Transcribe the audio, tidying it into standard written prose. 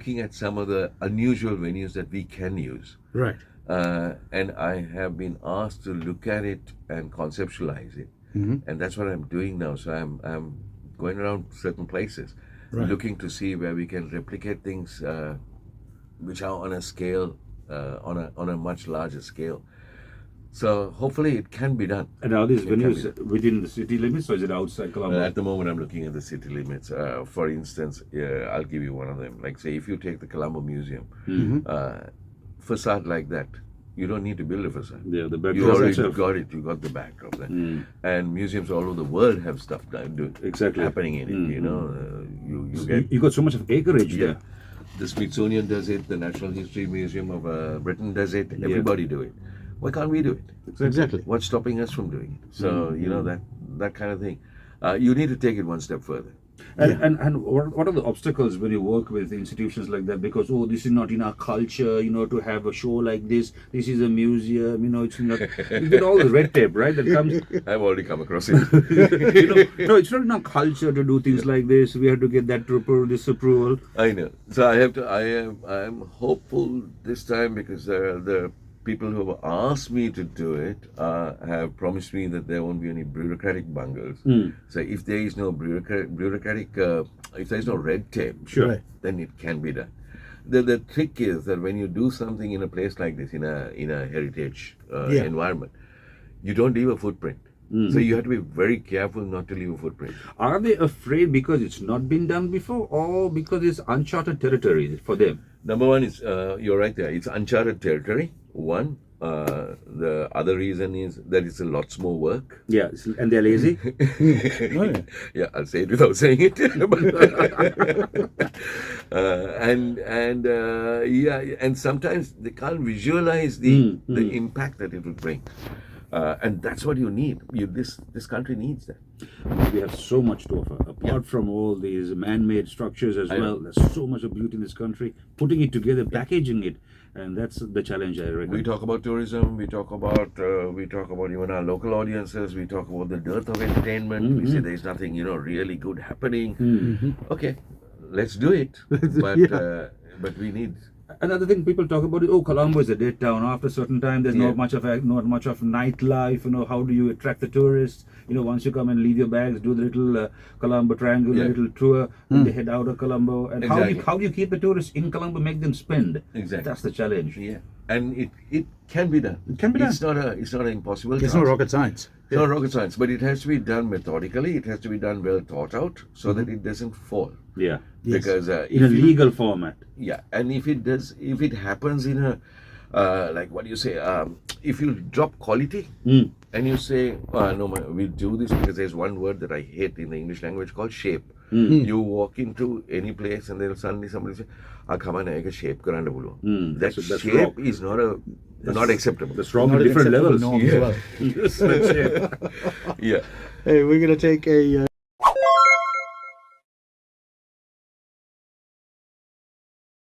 looking at some of the unusual venues that we can use. Right. And I have been asked to look at it and conceptualize it. And that's what I'm doing now. So I'm going around certain places, looking to see where we can replicate things which are on a scale, on a much larger scale. So hopefully it can be done. And are these venues within the city limits or is it outside Colombo? At the moment, I'm looking at the city limits. For instance, I'll give you one of them. Like, say, if you take the Colombo Museum, facade like that, you don't need to build a facade. Yeah, the backdrop. You already got it. You got the backdrop there. And museums all over the world have stuff happening in it. You know, you got so much of acreage there. The Smithsonian does it. The Natural History Museum of Britain does it. Everybody do it. Why can't we do it? Exactly. What's stopping us from doing it? So you know that kind of thing. You need to take it one step further. And what are the obstacles when you work with institutions like that? Because this is not in our culture, you know, to have a show like this. This is a museum, you know. It's not. You get all the red tape, right? That comes. I've already come across it. No, it's not in our culture to do things like this. We have to get that this approval. I know. So I am hopeful this time because the people who have asked me to do it have promised me that there won't be any bureaucratic bungles. So if there is no bureaucratic, if there is no red tape, then it can be done. The trick is that when you do something in a place like this, in a heritage environment, you don't leave a footprint. So you have to be very careful not to leave a footprint. Are they afraid because it's not been done before, or because it's uncharted territory for them? Number one is, you're right there, it's uncharted territory. One. The other reason is that it's a lot more work. Yeah, and they're lazy. Yeah, I'll say it without saying it. And sometimes they can't visualize the impact that it will bring. And that's what you need. This country needs that. We have so much to offer. Apart from all these man-made structures as well, there's so much of beauty in this country. Putting it together, packaging it, and that's the challenge, I reckon. We talk about tourism. We talk about even our local audiences. We talk about the dearth of entertainment. We say there's nothing really good happening. Okay, let's do it. But we need. Another thing people talk about is, Colombo is a dead town. After a certain time, there's not much of nightlife. You know, how do you attract the tourists? You know, once you come and leave your bags, do the little Colombo triangle, little tour, and they head out of Colombo. And how do you keep the tourists in Colombo, make them spend? Exactly, that's the challenge. Yeah, and it can be done. It can be done. It's not an impossible. It's not rocket science. It's not rocket science, but it has to be done methodically. It has to be done well thought out, so that it doesn't fall. Yeah, because in a legal format. Yeah, and if it happens in a like what do you say? If you drop quality and you say, no, we do this because there's one word that I hate in the English language called shape. You walk into any place and then suddenly somebody say, come on, I shape karanda bolo. That shape is not acceptable. That's wrong at different levels. Yeah. Yeah. Yeah. Hey, we're going to take a